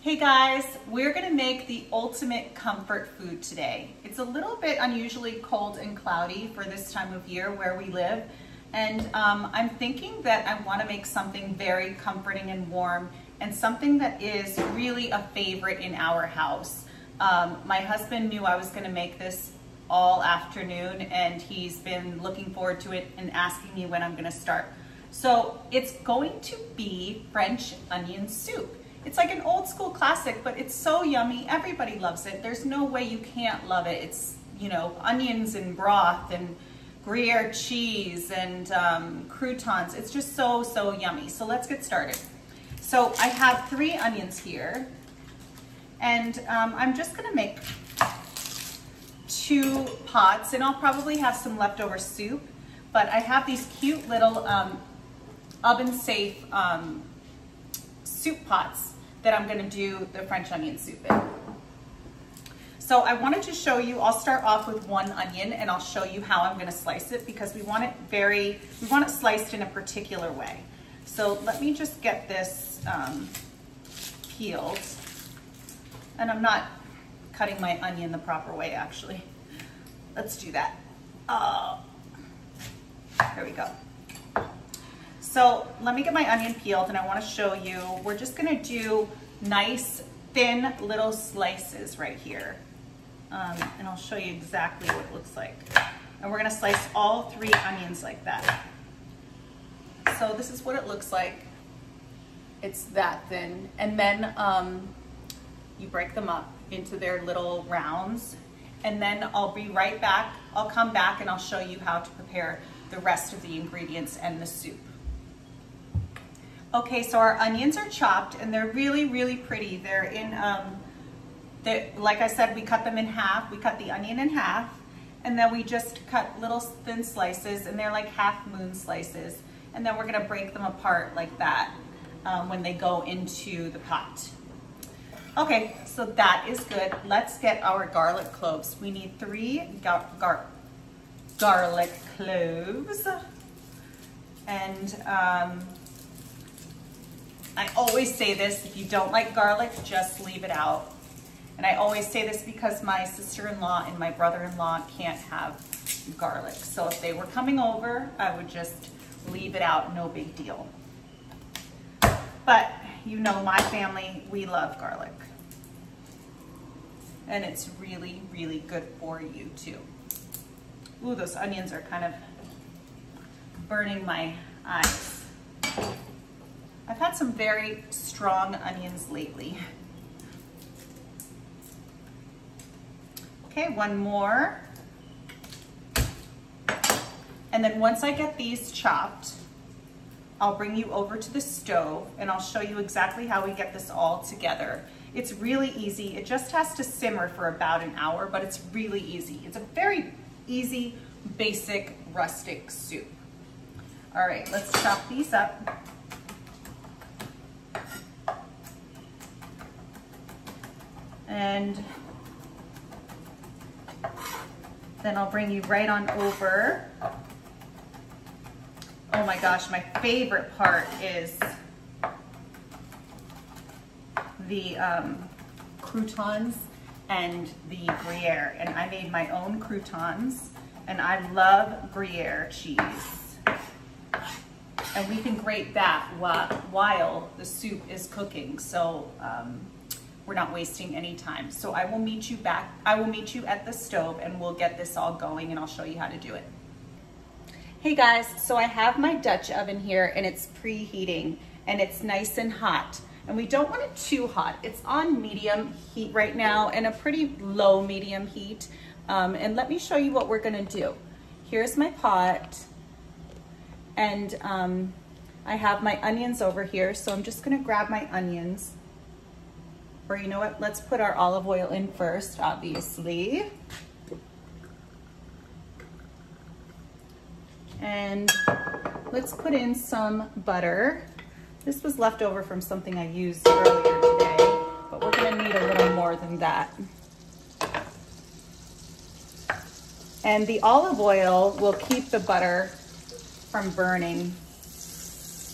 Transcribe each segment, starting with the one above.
Hey guys, we're gonna make the ultimate comfort food today. It's a little bit unusually cold and cloudy for this time of year where we live. And I'm thinking that I wanna make something very comforting and warm and something that is really a favorite in our house. My husband knew I was gonna make this all afternoon and he's been looking forward to it and asking me when I'm gonna start. So it's going to be French onion soup. It's like an old school classic, but it's so yummy. Everybody loves it. There's no way you can't love it. It's, you know, onions and broth and Gruyere cheese and croutons. It's just so, so yummy. So let's get started. So I have 3 onions here and I'm just gonna make 2 pots and I'll probably have some leftover soup, but I have these cute little oven safe soup pots that I'm gonna do the French onion soup in. So I wanted to show you, I'll start off with 1 onion and I'll show you how I'm gonna slice it because we want it sliced in a particular way. So let me just get this peeled. And I'm not cutting my onion the proper way actually. Let's do that. There we go. So let me get my onion peeled and I want to show you, we're just going to do nice thin little slices right here. And I'll show you exactly what it looks like. And we're going to slice all 3 onions like that. So this is what it looks like. It's that thin. And then you break them up into their little rounds. And then I'll be right back. I'll come back and I'll show you how to prepare the rest of the ingredients and the soup. Okay, so our onions are chopped and they're really, really pretty. They're in, like I said, we cut them in half. We cut the onion in half and then we just cut little thin slices and they're like half moon slices. And then we're gonna break them apart like that when they go into the pot. Okay, so that is good. Let's get our garlic cloves. We need 3 garlic cloves. And I always say this, if you don't like garlic, just leave it out. And I always say this because my sister-in-law and my brother-in-law can't have garlic. So if they were coming over, I would just leave it out, no big deal. But you know my family, we love garlic. And it's really, really good for you too. Ooh, those onions are kind of burning my eyes. I've had some very strong onions lately. Okay, 1 more. And then once I get these chopped, I'll bring you over to the stove and I'll show you exactly how we get this all together. It's really easy. It just has to simmer for about an hour, but it's really easy. It's a very easy, basic, rustic soup. All right, let's chop these up. And then I'll bring you right on over. Oh my gosh, my favorite part is the croutons and the Gruyere. And I made my own croutons and I love Gruyere cheese. And we can grate that while the soup is cooking. So we're not wasting any time. So I will meet you back. I will meet you at the stove and we'll get this all going and I'll show you how to do it. Hey guys, so I have my Dutch oven here and it's preheating and it's nice and hot. And we don't want it too hot. It's on medium heat right now and a pretty low medium heat. And let me show you what we're gonna do. Here's my pot and I have my onions over here. So I'm just gonna grab my onions. Or you know what, let's put our olive oil in first, obviously. And let's put in some butter. This was left over from something I used earlier today, but we're gonna need a little more than that. And the olive oil will keep the butter from burning.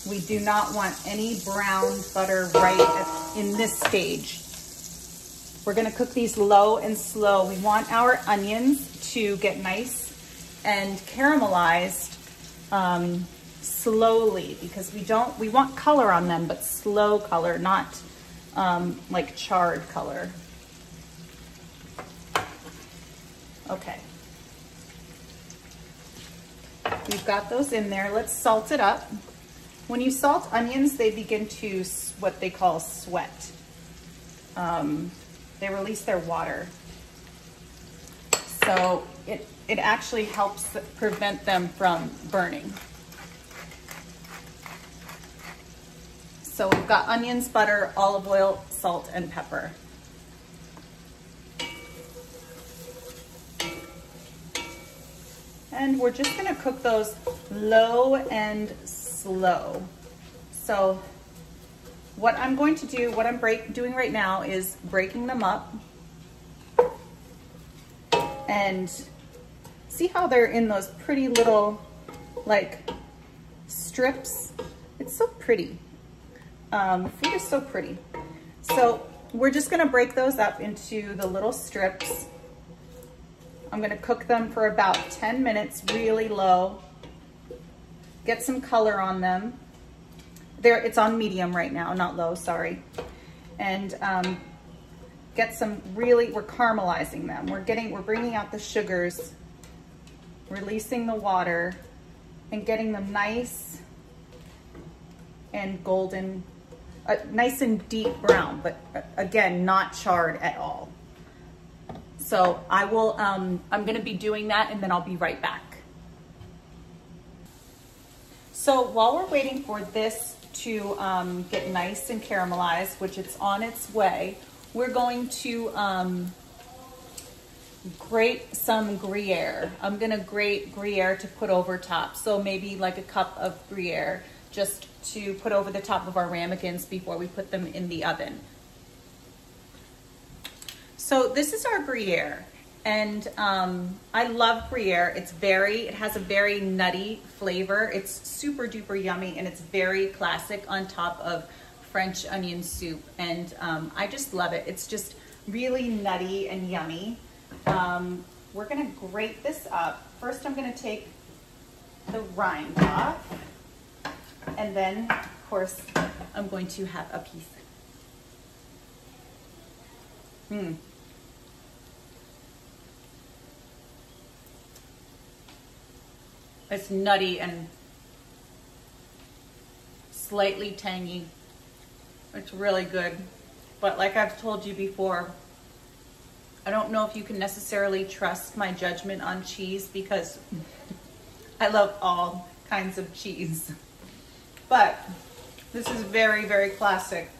We do not want any brown butter in this stage. We're gonna cook these low and slow. We want our onions to get nice and caramelized slowly, because we want color on them, but slow color, not like charred color. Okay. We've got those in there. Let's salt it up. When you salt onions, they begin to what they call sweat. They release their water. So it actually helps prevent them from burning. So we've got onions, butter, olive oil, salt, and pepper. And we're just gonna cook those low and slow. So what I'm going to do, what I'm doing right now is breaking them up. And see how they're in those pretty little like strips? It's so pretty. Food is so pretty. So we're just gonna break those up into the little strips. I'm gonna cook them for about 10 minutes, really low. Get some color on them. It's on medium right now, not low, sorry. And get some we're caramelizing them. We're bringing out the sugars, releasing the water, and getting them nice and golden, nice and deep brown, but again, not charred at all. So I'm gonna be doing that, and then I'll be right back. So while we're waiting for this to get nice and caramelized, which it's on its way, we're going to grate some Gruyere. I'm gonna grate Gruyere to put over top. So maybe like a cup of Gruyere, just to put over the top of our ramekins before we put them in the oven. So this is our Gruyere, and I love Gruyere. It has a very nutty flavor. It's super duper yummy, and it's very classic on top of French onion soup, and I just love it. It's just really nutty and yummy. We're gonna grate this up. First, I'm gonna take the rind off, and then, of course, I'm going to have a piece. It's nutty and slightly tangy. It's really good. But like I've told you before, I don't know if you can necessarily trust my judgment on cheese, because I love all kinds of cheese. But this is very, very classic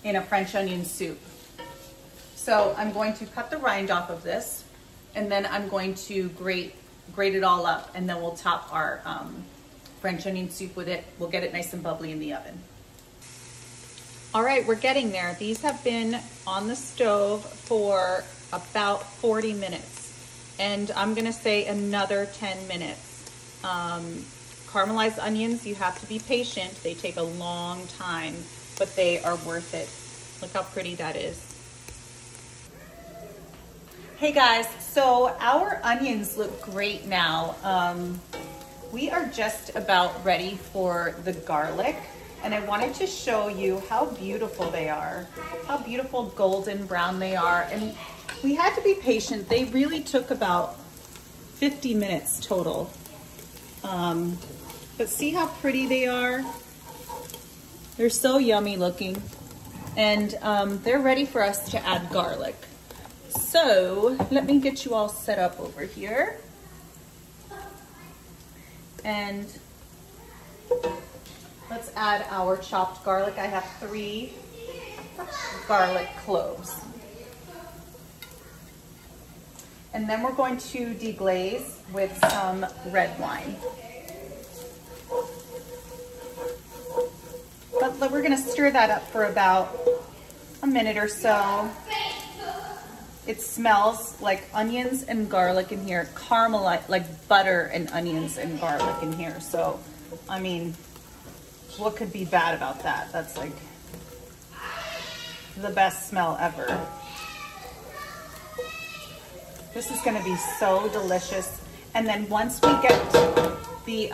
in a French onion soup. So I'm going to cut the rind off of this, and then I'm going to grate it all up, and then we'll top our French onion soup with it. We'll get it nice and bubbly in the oven. All right, we're getting there. These have been on the stove for about 40 minutes, and I'm gonna say another 10 minutes. Caramelized onions, you have to be patient. They take a long time, but they are worth it. Look how pretty that is. Hey guys, so our onions look great now. We are just about ready for the garlic, and I wanted to show you how beautiful they are, how beautiful golden brown they are. And we had to be patient. They really took about 50 minutes total. But see how pretty they are? They're so yummy looking. And they're ready for us to add garlic. So let me get you all set up over here. And let's add our chopped garlic. I have 3 garlic cloves. And then we're going to deglaze with some red wine. But we're gonna stir that up for about a minute or so. It smells like onions and garlic in here, caramel, like butter and onions and garlic in here. So, I mean, what could be bad about that? That's like the best smell ever. This is gonna be so delicious. And then once we get the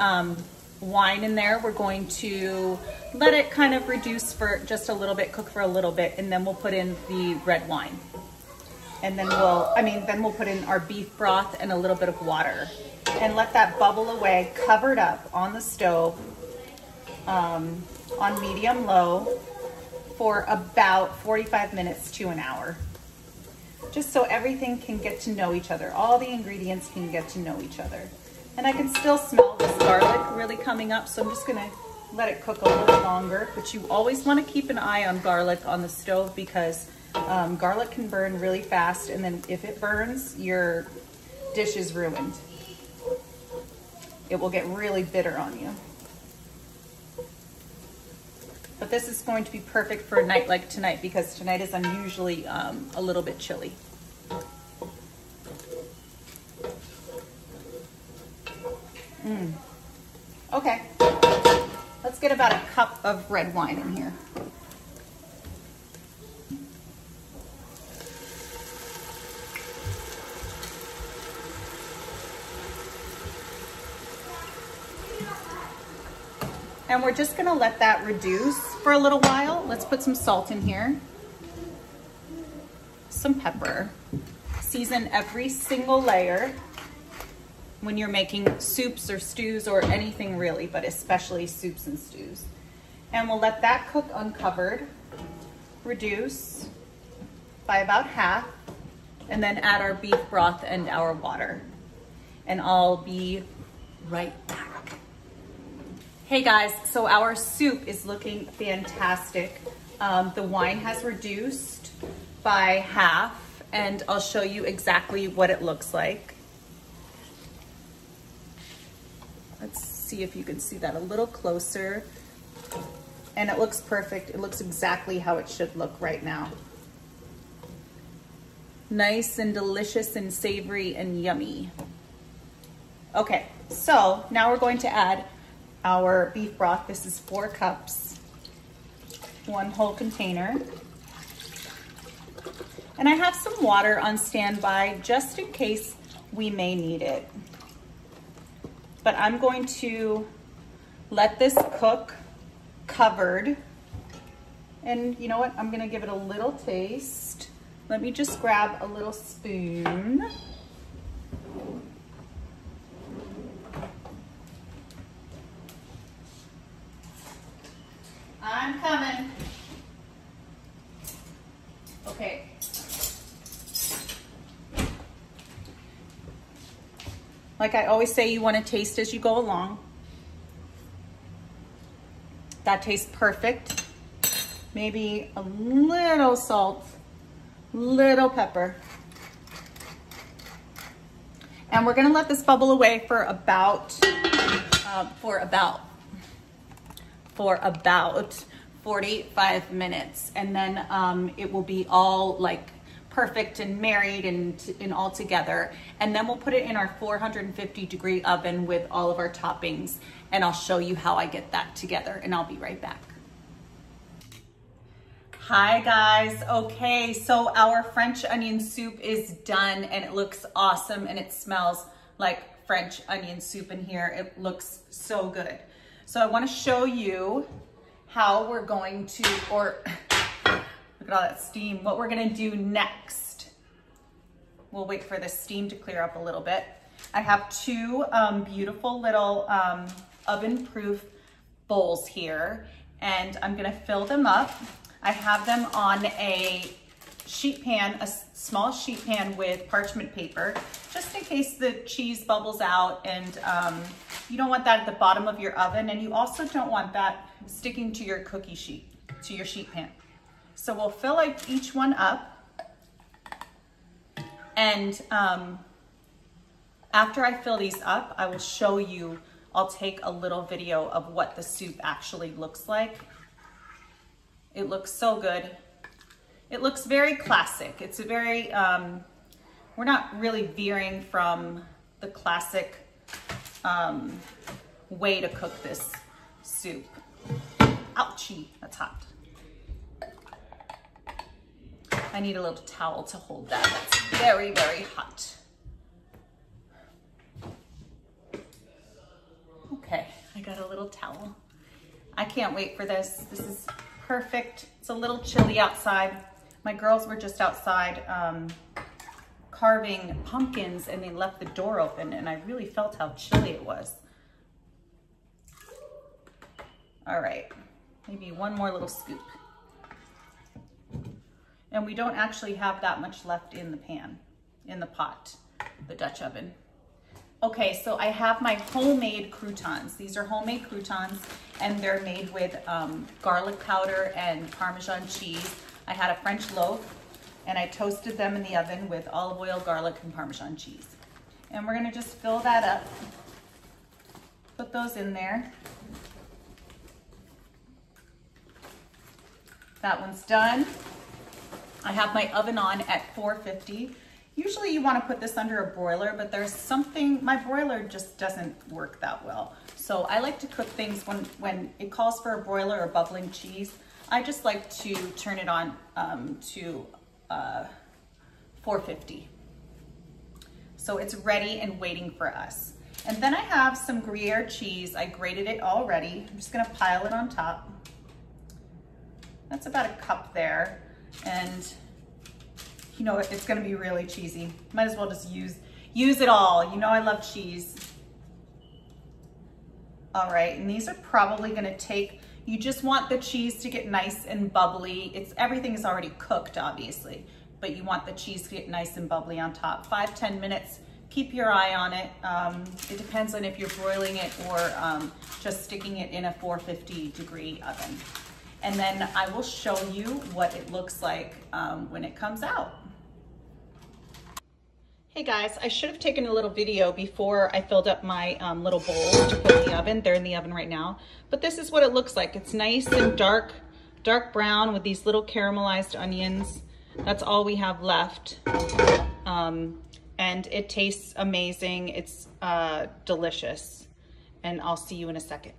wine in there, we're going to let it kind of reduce for just a little bit, cook for a little bit, and then we'll put in the red wine. And then we'll put in our beef broth and a little bit of water and let that bubble away, covered up on the stove on medium low for about 45 minutes to an hour. Just so everything can get to know each other. All the ingredients can get to know each other. And I can still smell this garlic really coming up, so I'm just gonna let it cook a little longer. But you always wanna keep an eye on garlic on the stove because garlic can burn really fast, and then if it burns, your dish is ruined. It will get really bitter on you. But this is going to be perfect for a night like tonight because tonight is unusually a little bit chilly. Okay, let's get about a cup of red wine in here. And we're just gonna let that reduce for a little while. Let's put some salt in here, some pepper. Season every single layer when you're making soups or stews or anything really, but especially soups and stews. And we'll let that cook uncovered, reduce by about half, and then add our beef broth and our water. And I'll be right back. Hey guys, so our soup is looking fantastic. The wine has reduced by half, and I'll show you exactly what it looks like. Let's see if you can see that a little closer. And it looks perfect. It looks exactly how it should look right now. Nice and delicious and savory and yummy. Okay, so now we're going to add our beef broth. This is 4 cups, 1 whole container. And I have some water on standby just in case we may need it. But I'm going to let this cook covered. And you know what? I'm gonna give it a little taste. Let me just grab a little spoon. I'm coming. Okay. Like I always say, you want to taste as you go along. That tastes perfect. Maybe a little salt, little pepper. And we're gonna let this bubble away for about 45 minutes. And then it will be all like perfect and married and all together. And then we'll put it in our 450-degree oven with all of our toppings. And I'll show you how I get that together, and I'll be right back. Hi guys. Okay, so our French onion soup is done, and it looks awesome, and it smells like French onion soup in here. It looks so good. So I want to show you how we're going to, look at all that steam, what we're going to do next. We'll wait for the steam to clear up a little bit. I have 2 beautiful little oven-proof bowls here, and I'm going to fill them up. I have them on a sheet pan, a small sheet pan with parchment paper, just in case the cheese bubbles out, and you don't want that at the bottom of your oven, and you also don't want that sticking to your cookie sheet, to your sheet pan. So we'll fill each one up, and after I fill these up, I will show you, I'll take a little video of what the soup actually looks like. It looks so good. It looks very classic. It's a very, we're not really veering from the classic way to cook this soup. Ouchie, that's hot. I need a little towel to hold that. That's very, very hot. Okay, I got a little towel. I can't wait for this. This is perfect. It's a little chilly outside. My girls were just outside carving pumpkins and they left the door open and I really felt how chilly it was. All right, maybe one more little scoop. And we don't actually have that much left in the pan, in the pot, the Dutch oven. Okay, so I have my homemade croutons. These are homemade croutons and they're made with garlic powder and Parmesan cheese. I had a French loaf and I toasted them in the oven with olive oil, garlic, and Parmesan cheese. And we're gonna just fill that up, put those in there. That one's done. I have my oven on at 450. Usually you want to put this under a broiler, but there's something, my broiler just doesn't work that well. So I like to cook things when it calls for a broiler or bubbling cheese. I just like to turn it on to 450. So it's ready and waiting for us. And then I have some Gruyere cheese. I grated it already. I'm just gonna pile it on top. That's about a cup there. And you know, it's gonna be really cheesy. Might as well just use it all. You know I love cheese. All right, and these are probably gonna take, you just want the cheese to get nice and bubbly. Everything is already cooked, obviously, but you want the cheese to get nice and bubbly on top. 5-10 minutes, keep your eye on it. It depends on if you're broiling it or just sticking it in a 450-degree oven. And then I will show you what it looks like when it comes out. Hey guys, I should have taken a little video before I filled up my little bowls to put in the oven. They're in the oven right now. But this is what it looks like. It's nice and dark brown with these little caramelized onions. That's all we have left. And it tastes amazing. It's delicious. And I'll see you in a second.